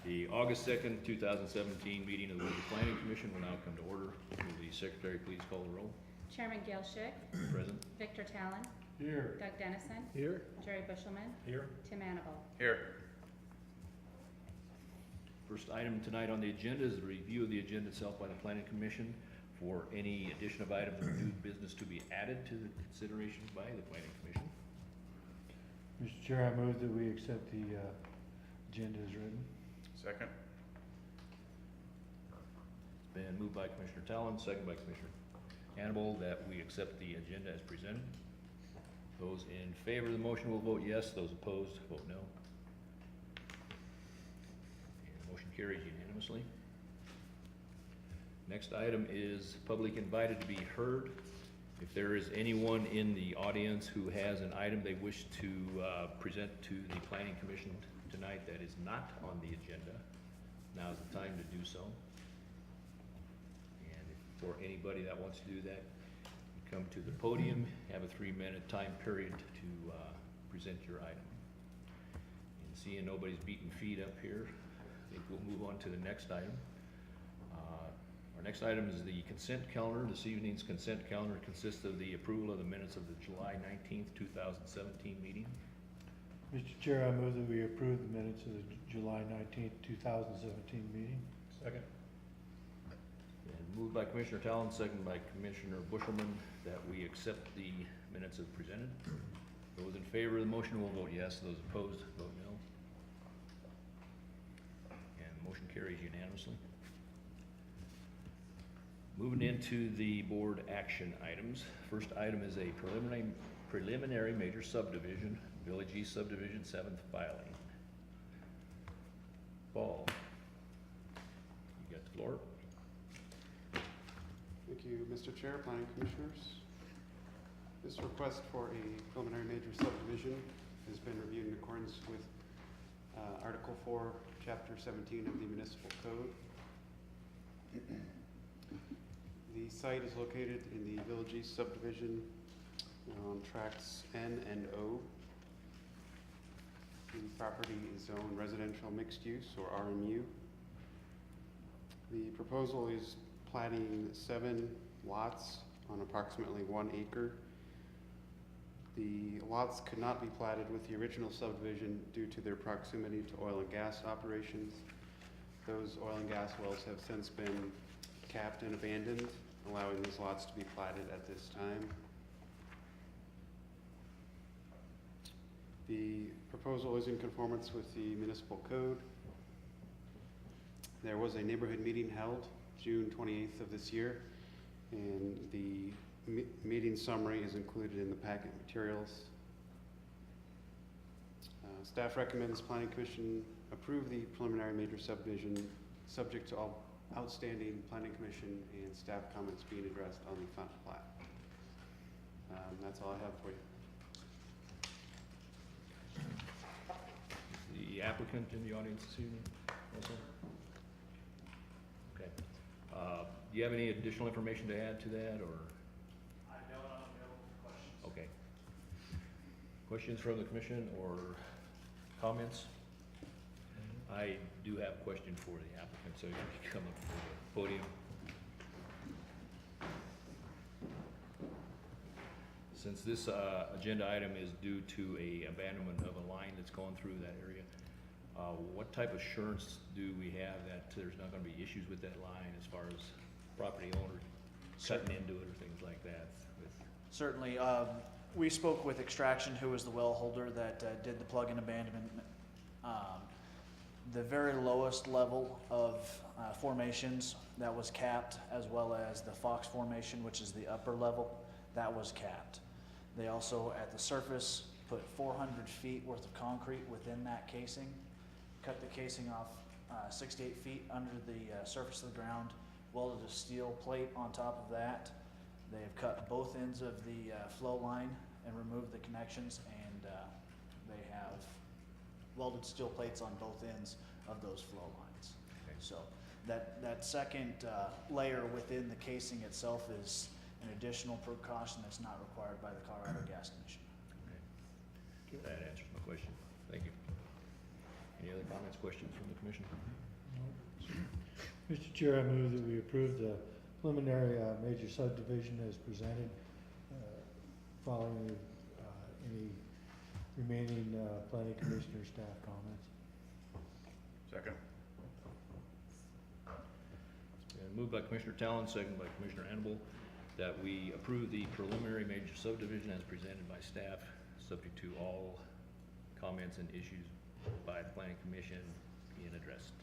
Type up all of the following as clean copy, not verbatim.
The August 2nd, 2017 meeting of the Board of Planning Commission will now come to order. Will the secretary please call the roll? Chairman Gail Schick, Present. Victor Talon, Here. Doug Dennison, Here. Jerry Bushelman, Here. Tim Annable. Here. First item tonight on the agenda is the review of the agenda itself by the Planning Commission for any addition of items or new business to be added to the consideration by the Planning Commission. Mr. Chair, I move that we accept the agenda as written. Second. It's been moved by Commissioner Talon, second by Commissioner Hannibal, that we accept the agenda as presented. Those in favor of the motion will vote yes. Those opposed, vote no. And the motion carries unanimously. Next item is public invited to be heard. If there is anyone in the audience who has an item they wish to present to the Planning Commission tonight that is not on the agenda, now is the time to do so. And for anybody that wants to do that, you come to the podium, have a 3-minute time period to present your item. And seeing nobody's beating feet up here, I think we'll move on to the next item. Our next item is the consent calendar. This evening's consent calendar consists of the approval of the minutes of the July 19th, 2017 meeting. Mr. Chair, I move that we approve the minutes of the July 19th, 2017 meeting. Second. And moved by Commissioner Talon, second by Commissioner Bushelman, that we accept the minutes as presented. Those in favor of the motion will vote yes. Those opposed, vote no. And the motion carries unanimously. Moving into the board action items. First item is a preliminary major subdivision, Village East Subdivision 7th filing. Paul, you got the floor. Thank you, Mr. Chair, Planning Commissioners. This request for a preliminary major subdivision has been reviewed in accordance with Article 4, Chapter 17 of the Municipal Code. The site is located in the Village East Subdivision on tracts N and O. The property is zoned residential mixed use, or RMU. The proposal is platting 7 lots on approximately 1 acre. The lots could not be platted with the original subdivision due to their proximity to oil and gas operations. Those oil and gas wells have since been capped and abandoned, allowing these lots to be platted at this time. The proposal is in conformance with the municipal code. There was a neighborhood meeting held June 28th of this year, and the meeting summary is included in the packet materials. Staff recommends Planning Commission approve the preliminary major subdivision subject to all outstanding Planning Commission and staff comments being addressed on the final plat. That's all I have for you. The applicant in the audience this evening also? Okay. Do you have any additional information to add to that, or? I don't know for questions. Okay. Questions from the commission or comments? I do have a question for the applicant, so you can come up to the podium. Since this agenda item is due to a abandonment of a line that's going through that area, what type of assurance do we have that there's not going to be issues with that line as far as property owner cutting into it or things like that? Certainly. We spoke with Extraction, who was the well holder that did the plug-in abandonment. The very lowest level of formations that was capped, as well as the Fox formation, which is the upper level, that was capped. They also, at the surface, put 400 feet worth of concrete within that casing, cut the casing off 6 to 8 feet under the surface of the ground, welded a steel plate on top of that. They have cut both ends of the flow line and removed the connections, and they have welded steel plates on both ends of those flow lines. Okay. So that second layer within the casing itself is an additional precaution that's not required by the Colorado Gas Commission. Okay. That answers my question. Thank you. Any Any other comments, questions from the commission? Mr. Chair, I move that we approve the preliminary major subdivision as presented, following any remaining planning commissioner staff comments. Second. And moved by Commissioner Talon, second by Commissioner Hannibal, that we approve the preliminary major subdivision as presented by staff, subject to all comments and issues by the planning commission being addressed.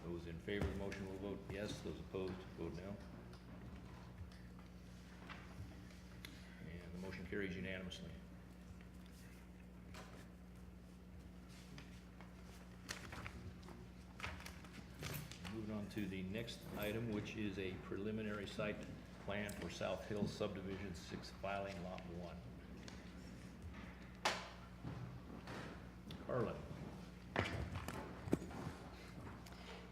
Those in favor of the motion will vote yes, those opposed vote no. And the motion carries unanimously. Moving on to the next item, which is a preliminary site plan for South Hill Subdivision 6 filing Lot 1. Carla.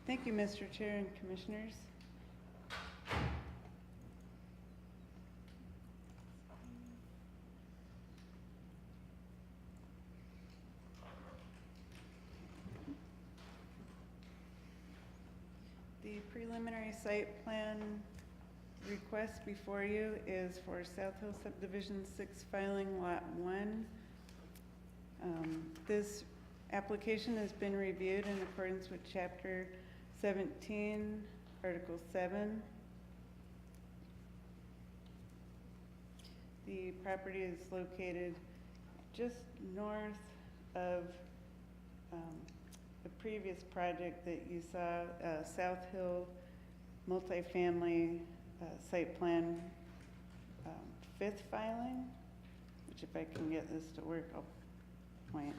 Thank you, Mr. Chair and Commissioners. The preliminary site plan request before you is for South Hill Subdivision 6 filing Lot 1. This application has been reviewed in accordance with Chapter 17, Article 7. The property is located just north of the previous project that you saw, South Hill multifamily site plan 5th filing, which if I can get this to work, I'll point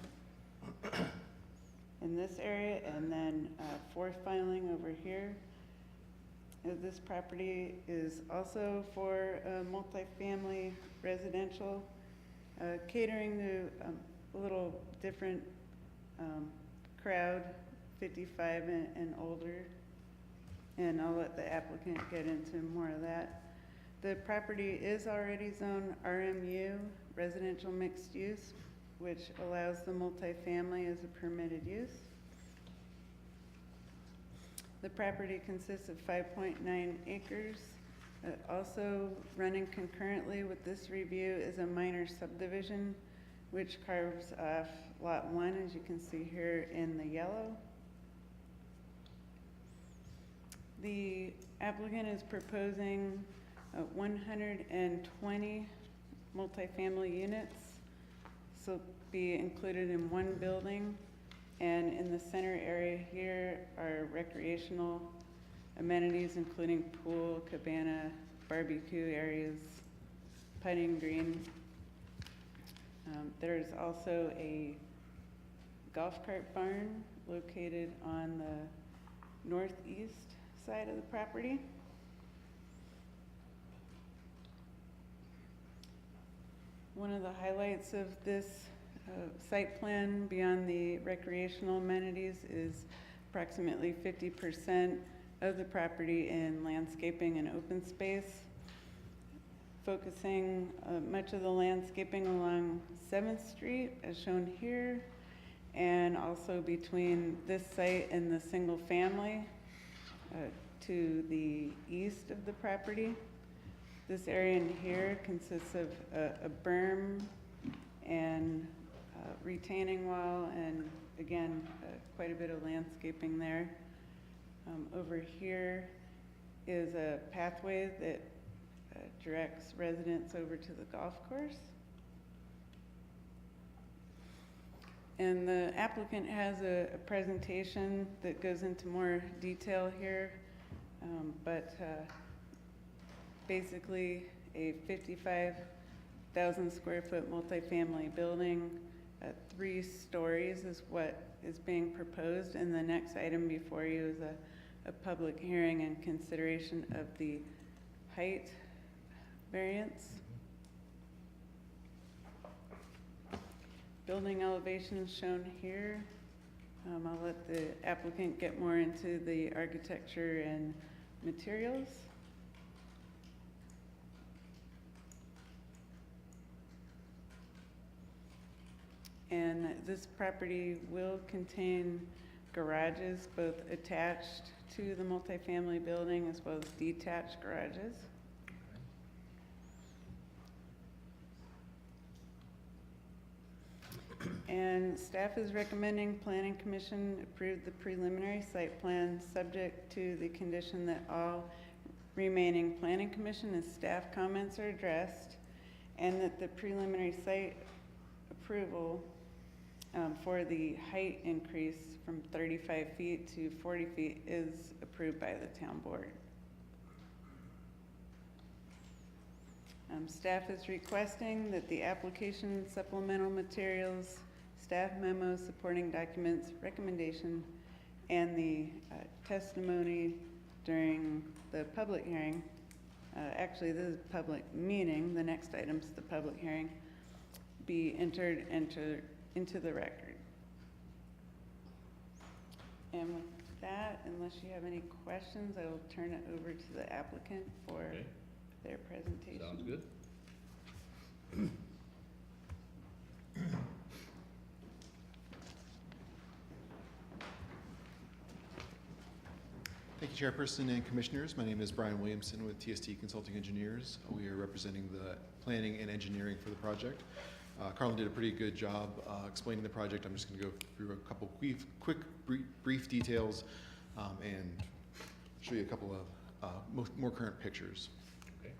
in this area, and then 4th filing over here. This property is also for multifamily residential, catering to a little different crowd, 55 and older, and I'll let the applicant get into more of that. The property is already zoned RMU, residential mixed use, which allows the multifamily as a permitted use. The property consists of 5.9 acres. Also running concurrently with this review is a minor subdivision, which carves off Lot 1, as you can see here in the yellow. The applicant is proposing 120 multifamily units, so be included in one building. And in the center area here are recreational amenities, including pool, cabana, barbecue areas, putting green. There's also a golf cart barn located on the northeast side of the property. One of the highlights of this site plan beyond the recreational amenities is approximately 50% of the property in landscaping and open space, focusing much of the landscaping along 7th Street as shown here, and also between this site and the single family to the east of the property. This area in here consists of a berm and retaining wall, and again, quite a bit of landscaping there. Over here is a pathway that directs residents over to the golf course. And the applicant has a presentation that goes into more detail here, but basically a 55,000 square foot multifamily building, 3 stories is what is being proposed, and the next item before you is a public hearing and consideration of the height variance. Building elevations shown here. I'll let the applicant get more into the architecture and materials. And and this property will contain garages, both attached to the multifamily building as well as detached garages. And staff is recommending Planning Commission approve the preliminary site plan subject to the condition that all remaining Planning Commission and staff comments are addressed, and that the preliminary site approval for the height increase from 35 feet to 40 feet is approved by the town board. Staff is requesting that the application, supplemental materials, staff memo, supporting documents, recommendation, and the testimony during the public hearing, actually this is a public meeting, the next item's the public hearing, be entered into the record. And with that, unless you have any questions, I will turn it over to the applicant for Okay. their presentation. Sounds good. Thank you, Chairperson and Commissioners. My name is Brian Williamson with TST Consulting Engineers. We are representing the planning and engineering for the project. Carlin did a pretty good job explaining the project. I'm just going to go through a couple brief details and show you a couple of more current pictures. Okay.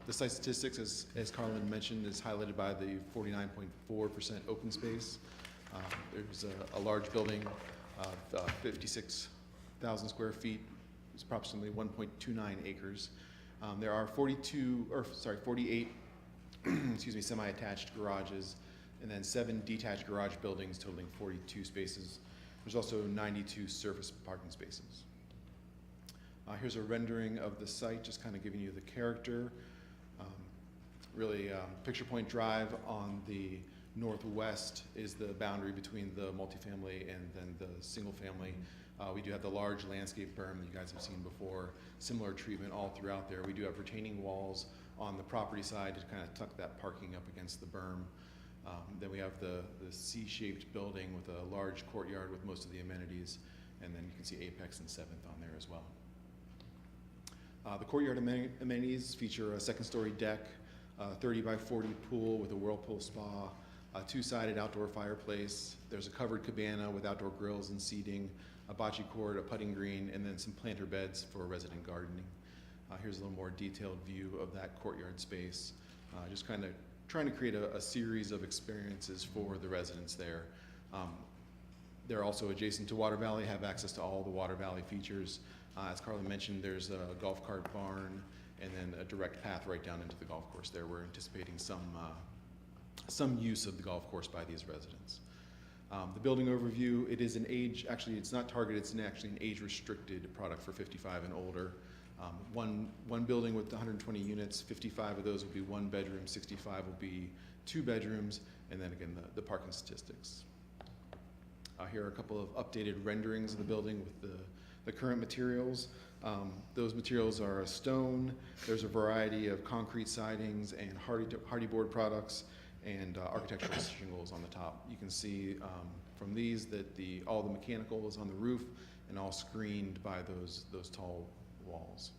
The site statistics, as Carlin mentioned, is highlighted by the 49.4% open space. There's a large building of 56,000 square feet. It's approximately 1.29 acres. There are 48 semi-attached garages, and then 7 detached garage buildings totaling 42 spaces. There's also 92 surface parking spaces. Here's a rendering of the site, just kind of giving you the character. Picture Point Drive on the northwest is the boundary between the multifamily and then the single family. We do have the large landscape berm that you guys have seen before, similar treatment all throughout there. We do have retaining walls on the property side to kind of tuck that parking up against the berm. Then we have the C-shaped building with a large courtyard with most of the amenities, and then you can see Apex and 7th on there as well. The courtyard amenities feature a second-story deck, 30 by 40 pool with a whirlpool spa, a 2-sided outdoor fireplace. There's a covered cabana with outdoor grills and seating, a bocce court, a putting green, and then some planter beds for resident gardening. Here's a little more detailed view of that courtyard space. Just kind of trying to create a series of experiences for the residents there. They're also adjacent to Water Valley, have access to all the Water Valley features. As Carlin mentioned, there's a golf cart barn and then a direct path right down into the golf course there. We're anticipating some use of the golf course by these residents. The building overview, it is an age, actually it's not targeted, it's actually an age-restricted product for 55 and older. One building with 120 units, 55 of those will be 1 bedroom, 65 will be 2 bedrooms, and then again the parking statistics. Here are a couple of updated renderings of the building with the current materials. Those materials are a stone. There's a variety of concrete sidings and hardy board products and architectural shingles on the top. You can see from these that all the mechanical is on the roof and all screened by those tall walls.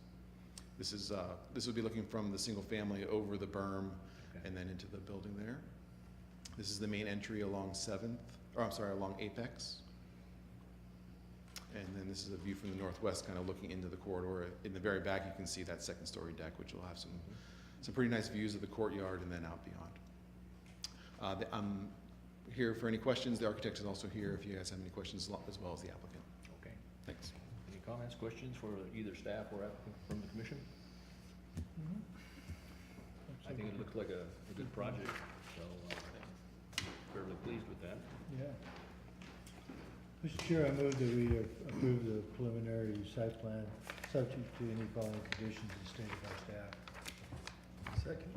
This would be looking from the single family over the berm and then into the building there. This is the main entry along along Apex. And then this is a view from the northwest, kind of looking into the corridor. In the very back, you can see that second-story deck, which will have some pretty nice views of the courtyard and then out beyond. I'm here for any questions. The architect is also here if you guys have any questions, as well as the applicant. Okay. Thanks. Any comments, questions for either staff or applicant from the commission? I think it looks like a good project, so fairly pleased with that. Yeah. Mr. Chair, I move that we approve the preliminary site plan subject to any following conditions as stated by staff. Second.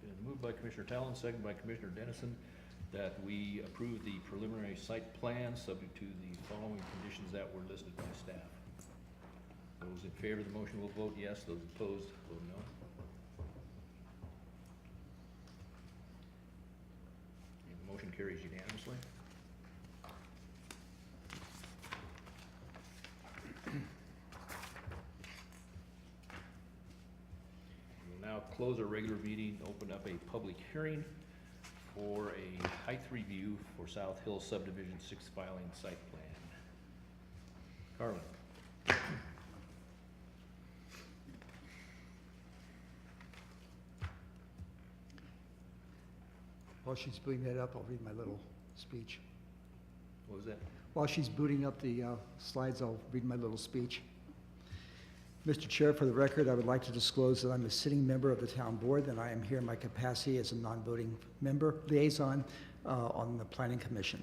Been moved by Commissioner Talon, second by Commissioner Dennison, that we approve the preliminary site plan subject to the following conditions that were listed by staff. Those in favor of the motion will vote yes, those opposed vote no. And the motion carries unanimously. We'll now close our regular meeting, open up a public hearing for a height review for South Hill Subdivision 6th filing site plan. Carlin. While she's booting that up, I'll read my little speech. What was that? While she's booting up the slides, I'll read my little speech. Mr. Chair, for the record, I would like to disclose that I'm a sitting member of the town board, and I am here in my capacity as a non-voting member liaison on the Planning Commission.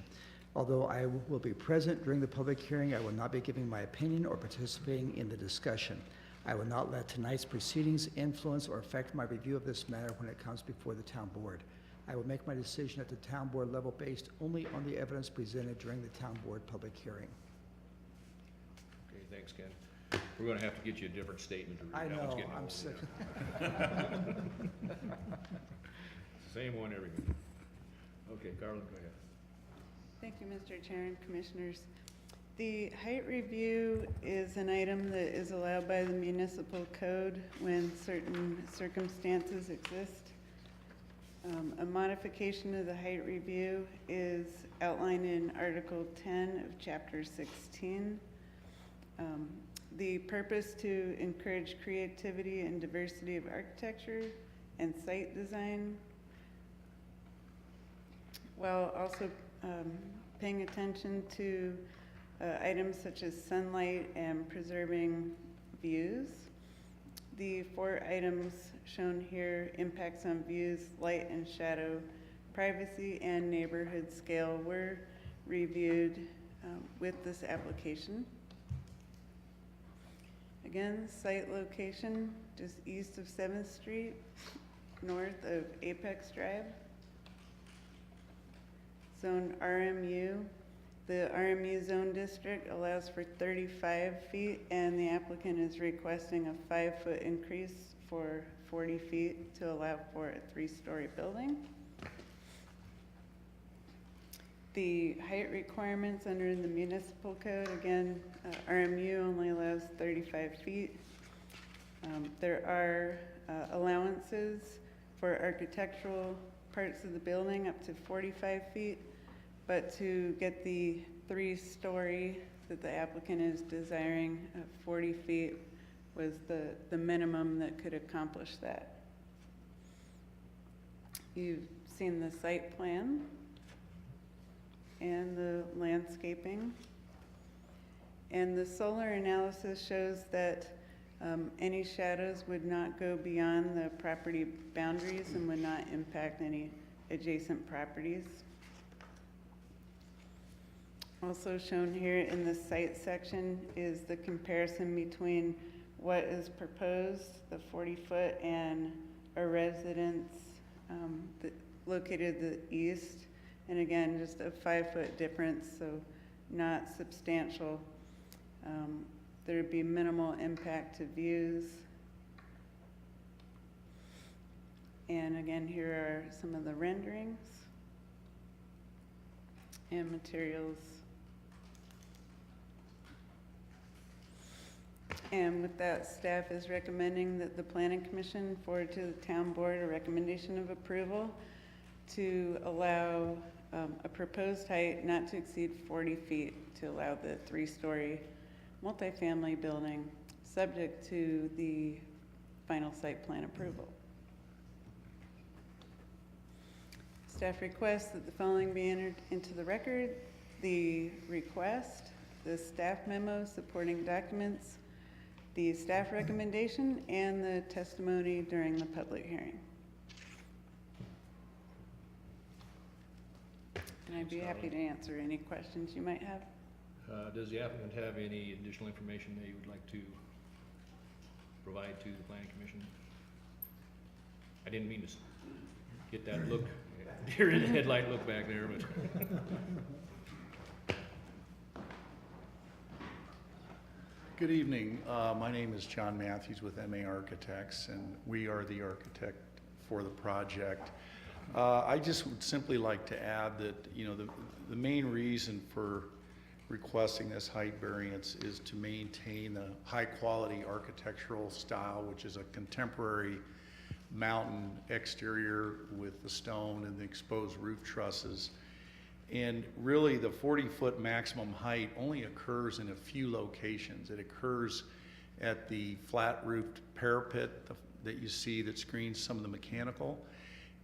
Although I will be present during the public hearing, I will not be giving my opinion or participating in the discussion. I will not let tonight's proceedings influence or affect my review of this matter when it comes before the town board. I will make my decision at the town board level based only on the evidence presented during the town board public hearing. Okay, thanks, Ken. We're gonna have to get you a different statement to I read. That one's know, getting I'm old, sick. yeah. Same one every meeting. Okay, Carlin, go ahead. Thank you, Mr. Chair and Commissioners. The height review is an item that is allowed by the municipal code when certain circumstances exist. A modification of the height review is outlined in Article 10 of Chapter 16. The purpose to encourage creativity and diversity of architecture and site design, while also paying attention to items such as sunlight and preserving views. The 4 items shown here, impacts on views, light and shadow, privacy, and neighborhood scale, were reviewed with this application. Again, site location just east of 7th Street, north of Apex Drive. Zone RMU. The RMU zone district allows for 35 feet, and the applicant is requesting a 5-foot increase for 40 feet to allow for a 3-story building. The height requirements under the municipal code, again, RMU only allows 35 feet. There are allowances for architectural parts of the building up to 45 feet, but to get the 3-story that the applicant is desiring, 40 feet was the minimum that could accomplish that. You've seen the site plan and the landscaping. And the solar analysis shows that any shadows would not go beyond the property boundaries and would not impact any adjacent properties. Also shown here in the site section is the comparison between what is proposed, the 40-foot, and a residence located to the east. And again, just a 5-foot difference, so not substantial. There would be minimal impact to views. And again, here are some of the renderings and materials. And with that, staff is recommending that the Planning Commission forward to the Town Board a recommendation of approval to allow a proposed height not to exceed 40 feet to allow the 3-story multifamily building, subject to the final site plan approval. Staff requests that the following be entered into the record: the request, the staff memo supporting documents, the staff recommendation, and the testimony during the public hearing. And I'd be happy to answer any questions you might have. Does the applicant have any additional information that you would like to provide to the Planning Commission? I didn't mean to get that look, deer in the headlight look back there, but. Good evening. My name is John Matthews with MA Architects, and we are the architect for the project. I just would simply like to add that, you know, the main reason for requesting this height variance is to maintain the high-quality architectural style, which is a contemporary mountain exterior with the stone and the exposed roof trusses. And really, the 40-foot maximum height only occurs in a few locations. It occurs at the flat-roofed parapet that you see that screens some of the mechanical.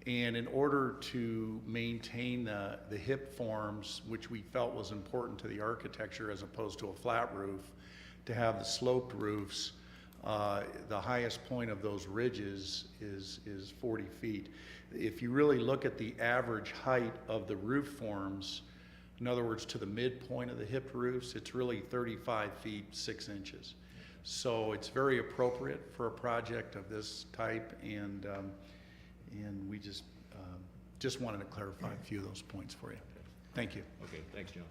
And in order to maintain the hip forms, which we felt was important to the architecture as opposed to a flat roof, to have the sloped roofs, the highest point of those ridges is 40 feet. If you really look at the average height of the roof forms, in other words, to the midpoint of the hip roofs, it's really 35 feet, 6 inches. So it's very appropriate for a project of this type, and we just wanted to clarify a few of those points for you. Thank you. Okay, thanks, John.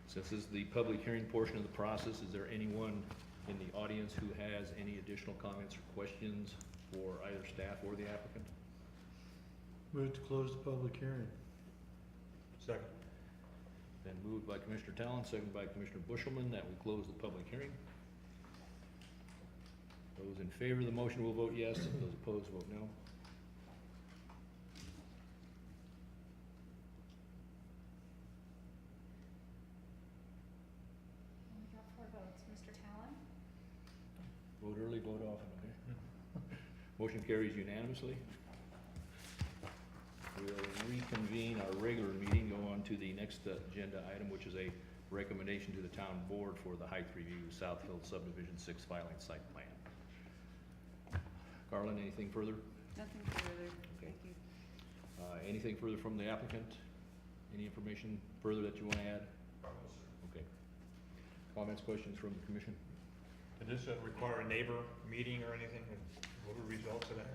Since this is the public hearing portion of the process, is there anyone in the audience who has any additional comments or questions for either staff or the applicant? Move to close the public hearing. Second. Been moved by Commissioner Talon, seconded by Commissioner Bushelman, that we close the public hearing. Those in favor of the motion will vote yes. Those opposed vote no. We got 4 votes. Mr. Talon? Vote early, vote often, okay? Motion carries unanimously. We'll reconvene our regular meeting, go on to the next agenda item, which is a recommendation to the town board for the height review, South Hill Subdivision 6 filing site plan. Garland, anything further? Nothing further. Okay. Thank you. Anything further from the applicant? Any information further that you want to add? Okay. Comments, questions from the commission? Did this require a neighbor meeting or anything, and what were the results of that?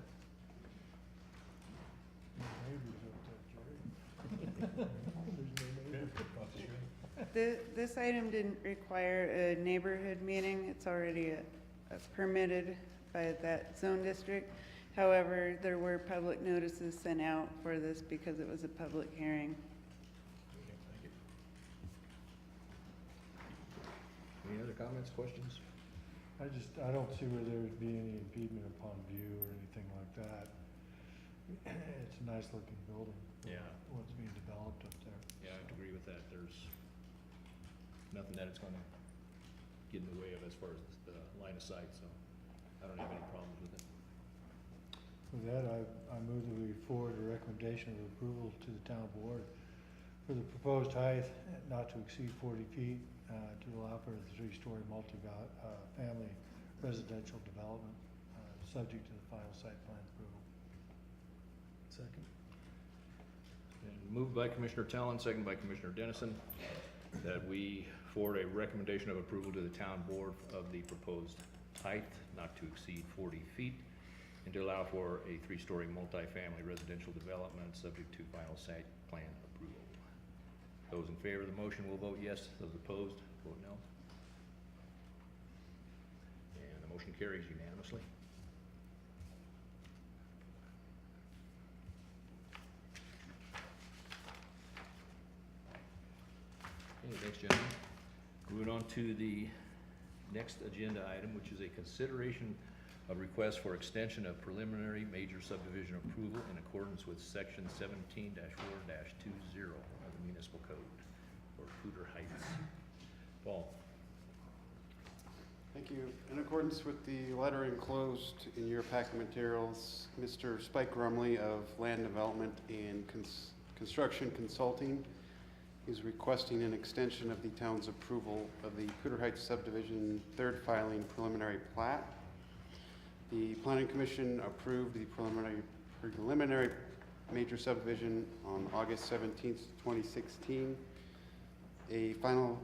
This item didn't require a neighborhood meeting. It's already permitted by that zone district. However, there were public notices sent out for this because it was a public hearing. Okay, thank you. Any other comments, questions? I don't see where there would be any impediment upon view or anything like that. It's a nice looking building. Yeah. What's being developed up there. Yeah, I would agree with that. There's nothing that it's gonna get in the way of as far as the line of sight, so I don't have any problems with it. With that, I move that we forward a recommendation of approval to the town board for the proposed height not to exceed 40 feet to allow for the 3-story multi-family residential development, subject to the final site plan approval. Second. And moved by Commissioner Talon, second by Commissioner Dennison, that we forward a recommendation of approval to the town board of the proposed height not to exceed 40 feet and to allow for a 3-story multifamily residential development subject to final site plan approval. Those in favor of the motion will vote yes. Those opposed, vote no. And the motion carries unanimously. Okay, thanks, gentlemen. Moving on to the next agenda item, which is a consideration of request for extension of preliminary major subdivision approval in accordance with section 17-4-20 of the municipal code for Cooter Heights. Paul. Thank you. In accordance with the letter enclosed in your packet materials, Mr. Spike Grumley of Land Development and Construction Consulting is requesting an extension of the town's approval of the Cooter Heights subdivision 3rd filing preliminary plat. The Planning Commission approved the preliminary major subdivision on August 17th, 2016. A final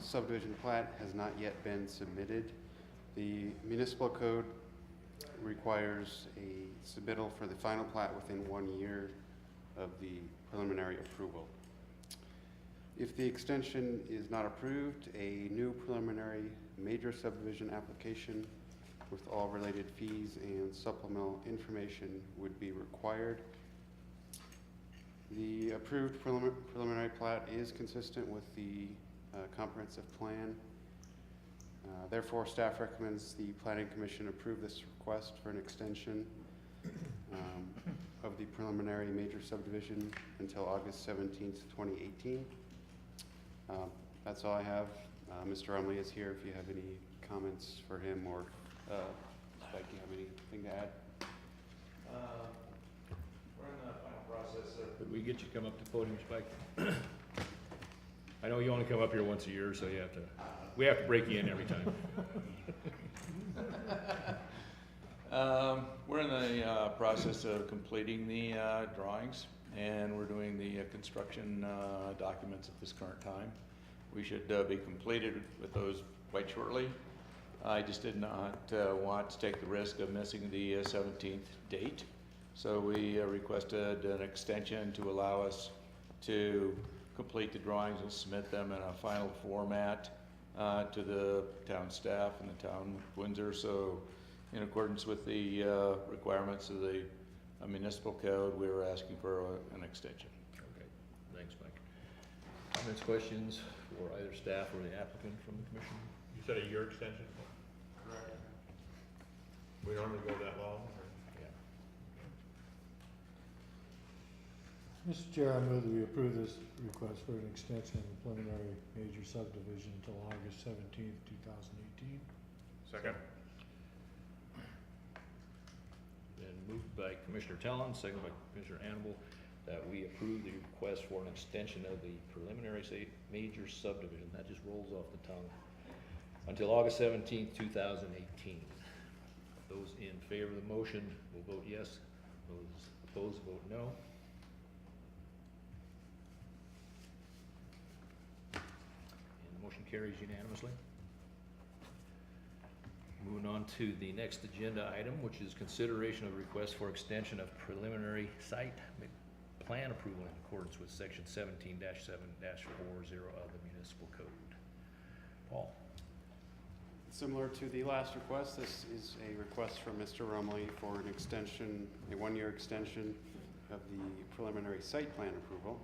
subdivision plat has not yet been submitted. The municipal code requires a submittal for the final plat within 1 year of the preliminary approval. If the extension is not approved, a new preliminary major subdivision application with all related fees and supplemental information would be required. The approved preliminary plat is consistent with the comprehensive plan. Therefore, staff recommends the Planning Commission approve this request for an extension of the preliminary major subdivision until August 17th, 2018. That's all I have. Mr. Rumley is here if you have any comments for him, or Spike, you have anything to add? We're in the final process of. Could we get you to come up to the podium, Spike? I know you only come up here once a year, so we have to break you in every time. We're in the process of completing the drawings, and we're doing the construction documents at this current time. We should be completed with those quite shortly. I just did not want to take the risk of missing the 17th date, so we requested an extension to allow us to complete the drawings and submit them in a final format to the town staff and the town of Windsor. So in accordance with the requirements of the municipal code, we were asking for an extension. Okay, thanks, Mike. Comments, questions for either staff or the applicant from the commission? You said a year extension? Correct. We normally go that long, or? Yeah. Mr. Chair, I move that we approve this request for an extension of the preliminary major subdivision until August 17th, 2018. Second. Been moved by Commissioner Tellon, second by Commissioner Annable, that we approve the request for an extension of the preliminary major subdivision, that just rolls off the tongue, until August 17th, 2018. Those in favor of the motion will vote yes. Those opposed vote no. And the motion carries unanimously. Moving on to the next agenda item, which is consideration of request for extension of preliminary site plan approval in accordance with section 17-7-40 of the municipal code. Paul. Similar to the last request, this is a request from Mr. Rumley for an extension, a one-year extension of the preliminary site plan approval.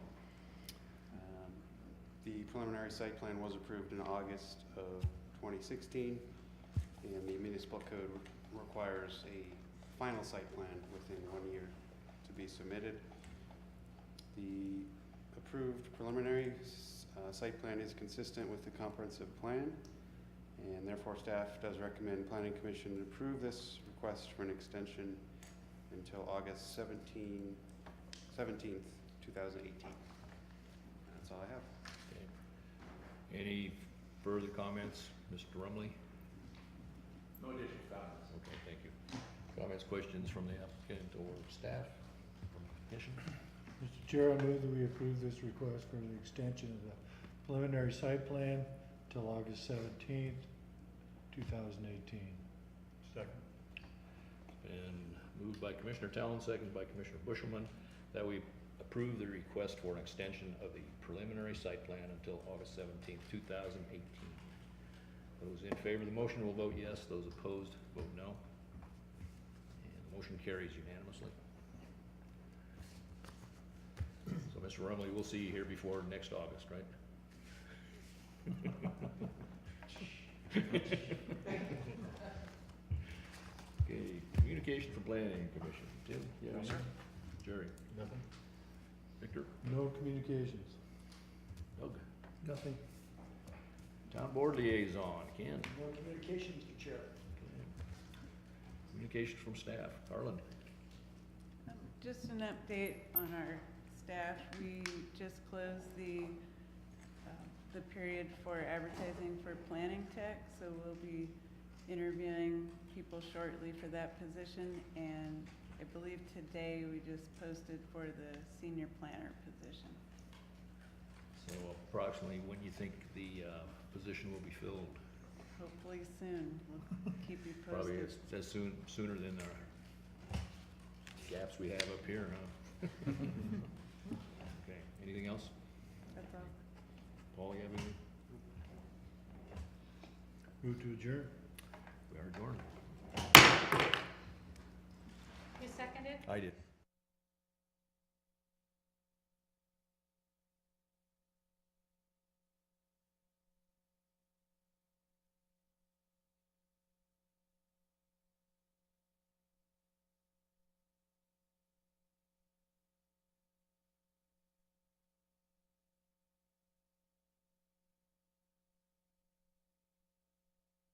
The preliminary site plan was approved in August of 2016, and the municipal code requires a final site plan within 1 year to be submitted. The approved preliminary site plan is consistent with the comprehensive plan, and therefore staff does recommend Planning Commission approve this request for an extension until August 17th, 2018. That's all I have. Okay. Any further comments, Mr. Rumley? No additional comments. Okay, thank you. Comments, questions from the applicant or staff from the commission? Mr. Chair, I move that we approve this request for the extension of the preliminary site plan till August 17th, 2018. Second. And moved by Commissioner Tallon, seconded by Commissioner Bushelman, that we approve the request for an extension of the preliminary site plan until August 17th, 2018. Those in favor of the motion will vote yes. Those opposed vote no. And the motion carries unanimously. So, Mr. Rumley, we'll see you here before next August, right? Okay, communication from Planning Commission. Tim? you have No, anything? sir. Jerry? Nothing? Victor? No communications. Doug? Nothing. Town Board Liaison, Ken? No communication, Mr. Chair. Okay. Communications from staff, Harlan? Just an update on our staff. We just closed the period for advertising for planning tech, so we'll be interviewing people shortly for that position. And I believe today we just posted for the senior planner position. So approximately when you think the position will be filled? Hopefully soon. We'll keep you posted. Probably as sooner than our gaps we have up here, huh? Okay, anything else? That's all. Paul, you have anything? Move to adjourn. We are adjourned. Who seconded? I did.